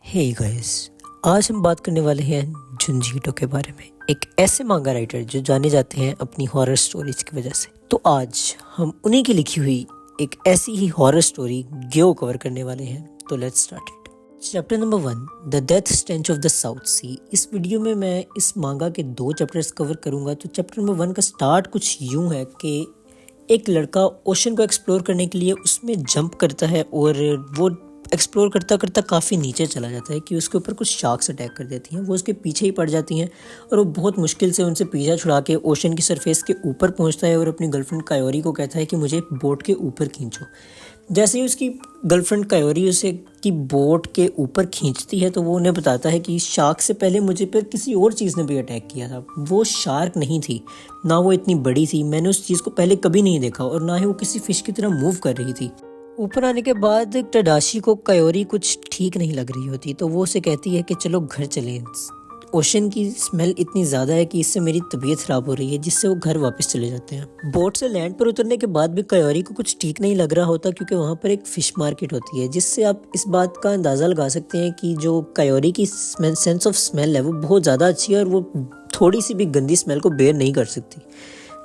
Hey guys, आज हम बात करने वाले हैं जुंजी ईटो के बारे में। एक ऐसे मांगा राइटर जो जाने जाते हैं अपनी हॉरर स्टोरीज की वजह से। तो आज हम उन्हीं की लिखी हुई एक ऐसी ही हॉरर स्टोरी ग्यो कवर करने वाले हैं। तो let's start it. Chapter number 1, the death stench of the South Sea. इस वीडियो में मैं इस मांगा के 2 चैप्टर्स कवर करूंगा। तो चैप्टर नंबर 1 का स्टार्ट कुछ यूं है कि एक लड़का ओशन को एक्सप्लोर करने के लिए उसमें जंप करता है और वो एक्सप्लोर करता करता काफ़ी नीचे चला जाता है कि उसके ऊपर कुछ शार्क्स अटैक कर देती हैं। वो उसके पीछे ही पड़ जाती हैं और वो बहुत मुश्किल से उनसे पीछा छुड़ा के ओशन की सरफेस के ऊपर पहुंचता है और अपनी गर्लफ्रेंड कायोरी को कहता है कि मुझे बोट के ऊपर खींचो। जैसे ही उसकी गर्लफ्रेंड कायोरी उसे की बोट के ऊपर खींचती है तो वो उन्हें बताता है कि शार्क से पहले मुझे पर किसी और चीज़ ने भी अटैक किया था। वो शार्क नहीं थी, ना वो इतनी बड़ी थी, मैंने उस चीज़ को पहले कभी नहीं देखा और ना ही वो किसी फिश की तरह मूव कर रही थी। ऊपर आने के बाद टडाशी को कायोरी कुछ ठीक नहीं लग रही होती तो वो उसे कहती है कि चलो घर चलें। ओशन की स्मेल इतनी ज़्यादा है कि इससे मेरी तबीयत ख़राब हो रही है, जिससे वो घर वापस चले जाते हैं। बोट से लैंड पर उतरने के बाद भी कायोरी को कुछ ठीक नहीं लग रहा होता क्योंकि वहाँ पर एक फ़िश मार्केट होती है, जिससे आप इस बात का अंदाज़ा लगा सकते हैं कि जो कायोरी की सेंस ऑफ स्मेल है वो बहुत ज़्यादा अच्छी है और वो थोड़ी सी भी गंदी स्मेल को बेयर नहीं कर सकती।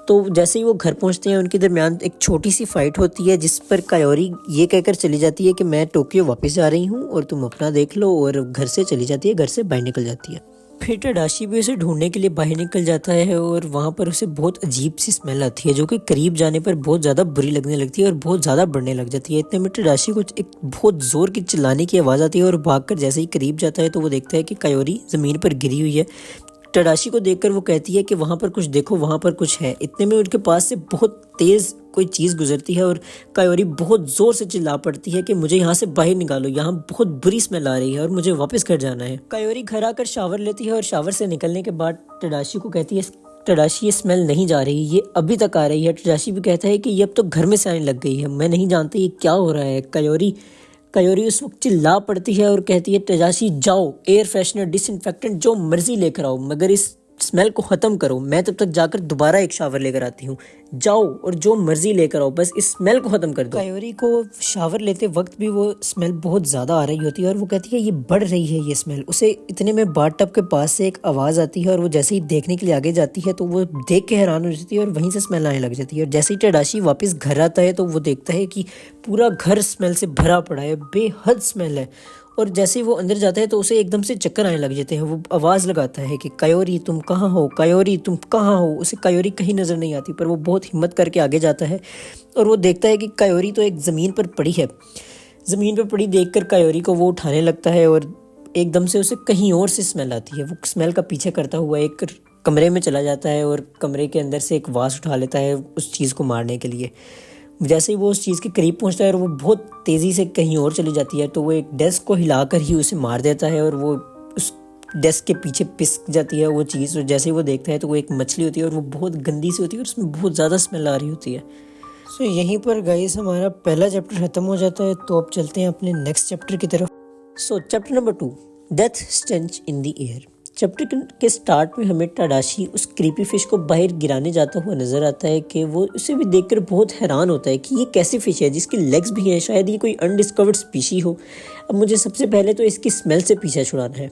तो जैसे ही वो घर पहुंचते हैं उनके दरमियान एक छोटी सी फाइट होती है, जिस पर कायोरी ये कहकर चली जाती है कि मैं टोक्यो वापस जा रही हूँ और तुम अपना देख लो, और घर से चली जाती है, घर से बाहर निकल जाती है। फिर टडाशी भी उसे ढूंढने के लिए बाहर निकल जाता है और वहाँ पर उसे बहुत अजीब सी स्मेल आती है जो कि करीब जाने पर बहुत ज़्यादा बुरी लगने लगती है और बहुत ज़्यादा बढ़ने लग जाती है। इतने में टडाशी को एक बहुत ज़ोर की चिल्लाने की आवाज़ आती है और भागकर जैसे ही करीब जाता है तो वो देखता है कि कायोरी ज़मीन पर गिरी हुई है। टडाशी को देखकर वो कहती है कि वहाँ पर कुछ देखो, वहाँ पर कुछ है। इतने में उनके पास से बहुत तेज़ कोई चीज़ गुजरती है और कायोरी बहुत ज़ोर से चिल्ला पड़ती है कि मुझे यहाँ से बाहर निकालो, यहाँ बहुत बुरी स्मेल आ रही है और मुझे वापस घर जाना है। कायोरी घर आकर शावर लेती है और शावर से निकलने के बाद टडाशी को कहती है टडाशी ये स्मेल नहीं जा रही, ये अभी तक आ रही है। टडाशी भी कहता है कि ये अब तो घर में से आने लग गई है, मैं नहीं जानती ये क्या हो रहा है। कायोरी उस वक्त चिल्ला पड़ती है और कहती है टडाशी जाओ, एयर फ्रेशनर, डिसइंफेक्टेंट जो मर्जी लेकर आओ, मगर इस स्मेल को ख़त्म करो। मैं तब तक जाकर दोबारा एक शावर लेकर आती हूँ, जाओ और जो मर्जी लेकर आओ, बस इस स्मेल को ख़त्म कर दो। कायोरी को शावर लेते वक्त भी वो स्मेल बहुत ज़्यादा आ रही होती है और वो कहती है ये बढ़ रही है ये स्मेल। उसे इतने में बाथ टब के पास से एक आवाज़ आती है और वो जैसे ही देखने के लिए आगे जाती है तो वो देख के हैरान हो जाती है और वहीं से स्मेल आने लग जाती है। और जैसे ही टडाशी वापस घर आता है तो वो देखता है कि पूरा घर स्मेल से भरा पड़ा है, बेहद स्मेल है। और जैसे ही वो अंदर जाता है तो उसे एकदम से चक्कर आने लग जाते हैं। वो आवाज़ लगाता है कि कायोरी तुम कहाँ हो, कायोरी तुम कहाँ हो। उसे कायोरी कहीं नज़र नहीं आती, पर वो बहुत हिम्मत करके आगे जाता है और वो देखता है कि कायोरी तो एक ज़मीन पर पड़ी है। ज़मीन पर पड़ी देखकर कायोरी को वो उठाने लगता है और एकदम से उसे कहीं और से स्मेल आती है। वो स्मेल का पीछे करता हुआ एक कमरे में चला जाता है और कमरे के अंदर से एक वास उठा लेता है उस चीज़ को मारने के लिए। जैसे ही वो उस चीज़ के करीब पहुंचता है और वो बहुत तेज़ी से कहीं और चली जाती है तो वो एक डेस्क को हिलाकर ही उसे मार देता है और वो उस डेस्क के पीछे पिसक जाती है वो चीज़। और जैसे ही वो देखता है तो वो एक मछली होती है और वो बहुत गंदी सी होती है और उसमें बहुत ज़्यादा स्मेल आ रही होती है। सो यहीं पर गाइस हमारा पहला चैप्टर ख़त्म हो जाता है। तो अब चलते हैं अपने नेक्स्ट चैप्टर की तरफ। सो chapter number 2, death stench in the air. Chapter के स्टार्ट में हमें टडाशी उस क्रीपी फिश को बाहर गिराने जाता हुआ नजर आता है कि वो उसे भी देखकर बहुत हैरान होता है कि ये कैसी फिश है जिसकी लेग्स भी हैं, शायद ये कोई अनडिस्कवर्ड स्पीशी हो। अब मुझे सबसे पहले तो इसकी स्मेल से पीछा छुड़ाना है।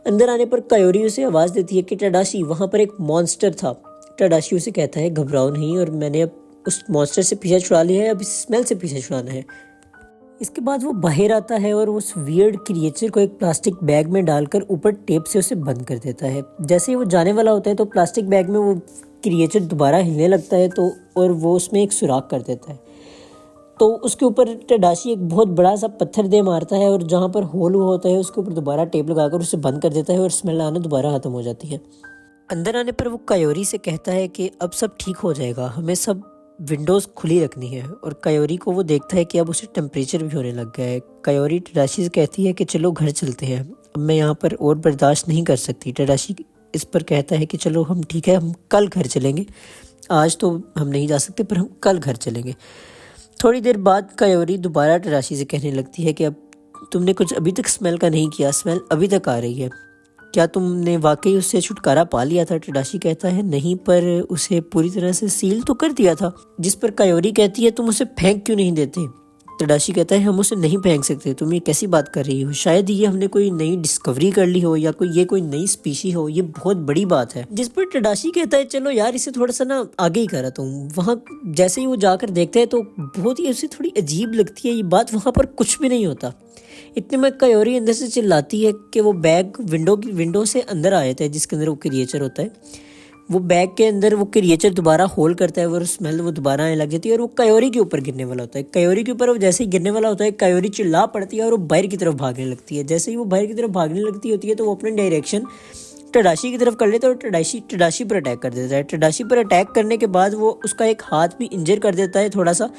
अंदर आने पर कायोरी उसे आवाज़ देती है कि टडाशी वहाँ पर एक मॉन्स्टर था। टडाशी उसे कहता है घबराओ नहीं, और मैंने अब उस मॉन्स्टर से पीछा छुड़ा लिया है, अब इस स्मेल से पीछा छुड़ाना है। इसके बाद वो बाहर आता है और उस वियर्ड क्रिएचर को एक प्लास्टिक बैग में डालकर ऊपर टेप से उसे बंद कर देता है। जैसे ही वो जाने वाला होता है तो प्लास्टिक बैग में वो क्रिएचर दोबारा हिलने लगता है तो और वो उसमें एक सुराख कर देता है। तो उसके ऊपर टडाशी एक बहुत बड़ा सा पत्थर दे मारता है और जहाँ पर होल हुआ होता है उसके ऊपर दोबारा टेप लगाकर उसे बंद कर देता है और स्मेल आना दोबारा ख़त्म हो जाती है। अंदर आने पर वो कायोरी से कहता है कि अब सब ठीक हो जाएगा, हमें सब विंडोज़ खुली रखनी है। और कायोरी को वो देखता है कि अब उसे टेम्परेचर भी होने लग गया है। कायोरी टडाशी से कहती है कि चलो घर चलते हैं, अब मैं यहाँ पर और बर्दाश्त नहीं कर सकती। टडाशी इस पर कहता है कि चलो हम ठीक है, हम कल घर चलेंगे, आज तो हम नहीं जा सकते पर हम कल घर चलेंगे। थोड़ी देर बाद कायोरी दोबारा टडाशी से कहने लगती है कि अब तुमने कुछ अभी तक स्मेल का नहीं किया, स्मेल अभी तक आ रही है, क्या तुमने वाकई उससे छुटकारा पा लिया था? टडाशी कहता है नहीं, पर उसे पूरी तरह से सील तो कर दिया था। जिस पर कायोरी कहती है तुम उसे फेंक क्यों नहीं देते? तडाशी कहता है हम उसे नहीं फेंक सकते, तुम ये कैसी बात कर रही हो, शायद ये हमने कोई नई डिस्कवरी कर ली हो या कोई नई स्पीशी हो, ये बहुत बड़ी बात है। जिस पर तडाशी कहता है चलो यार इसे थोड़ा सा ना आगे ही करा तुम। वहाँ जैसे ही वो जाकर देखते हैं तो बहुत ही उसे थोड़ी अजीब लगती है ये बात, वहाँ पर कुछ भी नहीं होता। इतने में कायोरी अंदर से चिल्लाती है कि वो बैग विंडो से अंदर आ जाता है जिसके अंदर वो क्रिएचर होता है। वो बैग के अंदर वो क्रिएचर दोबारा होल्ड करता है और स्मेल वो दोबारा आने लग जाती है और वो कायोरी के ऊपर गिरने वाला होता है। कायोरी के ऊपर वो जैसे ही गिरने वाला होता है कायोरी चिल्ला पड़ती है और वो बाहर की तरफ भागने लगती है। जैसे ही वो बाहर की तरफ भागने लगती होती है तो वो अपने डायरेक्शन तडाशी की तरफ कर लेता है और तडाशी पर अटैक कर देता है। तडाशी पर अटैक करने के बाद वो उसका एक हाथ भी इंजर कर देता है थोड़ा सा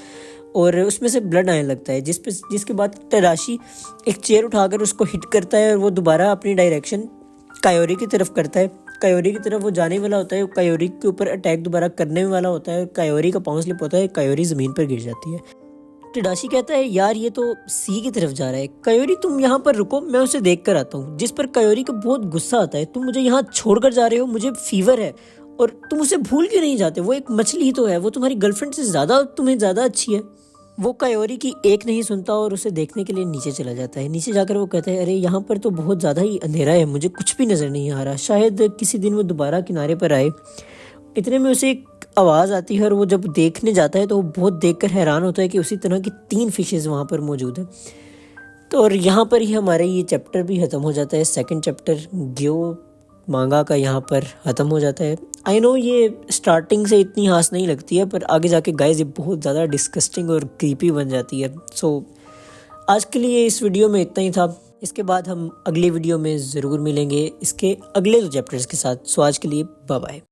और उसमें से ब्लड आने लगता है, जिसके बाद तडाशी एक चेयर उठाकर उसको हिट करता है और वो दोबारा अपनी डायरेक्शन कायोरी की तरफ करता है। कायोरी की तरफ वो जाने वाला होता है, कायोरी के ऊपर अटैक दोबारा करने वाला होता है, कायोरी का पाँव स्लिप होता है, कायोरी ज़मीन पर गिर जाती है। तडाशी कहता है यार ये तो सी की तरफ जा रहा है, कायोरी तुम यहाँ पर रुको मैं उसे देख कर आता हूँ। जिस पर कायोरी को बहुत गुस्सा आता है, तुम मुझे यहाँ छोड़कर जा रहे हो, मुझे फीवर है और तुम उसे भूल क्यों नहीं जाते, वो एक मछली ही तो है, वो तुम्हारी गर्लफ्रेंड से तुम्हें ज़्यादा अच्छी है। वो कायोरी की एक नहीं सुनता और उसे देखने के लिए नीचे चला जाता है। नीचे जाकर वो कहता है अरे यहाँ पर तो बहुत ज़्यादा ही अंधेरा है, मुझे कुछ भी नज़र नहीं आ रहा, शायद किसी दिन वो दोबारा किनारे पर आए। इतने में उसे एक आवाज़ आती है और वो जब देखने जाता है तो वो बहुत देखकर हैरान होता है कि उसी तरह की 3 फिशेज़ वहाँ पर मौजूद हैं। तो और यहाँ पर ही हमारे ये चैप्टर भी ख़त्म हो जाता है। सेकंड चैप्टर ग्यो मांगा का यहाँ पर ख़त्म हो जाता है। आई नो ये स्टार्टिंग से इतनी खास नहीं लगती है पर आगे जाके गाइस ये बहुत ज़्यादा डिस्गस्टिंग और क्रीपी बन जाती है। सो आज के लिए इस वीडियो में इतना ही था। इसके बाद हम अगली वीडियो में ज़रूर मिलेंगे इसके अगले 2 चैप्टर्स के साथ। सो आज के लिए बाय बाय।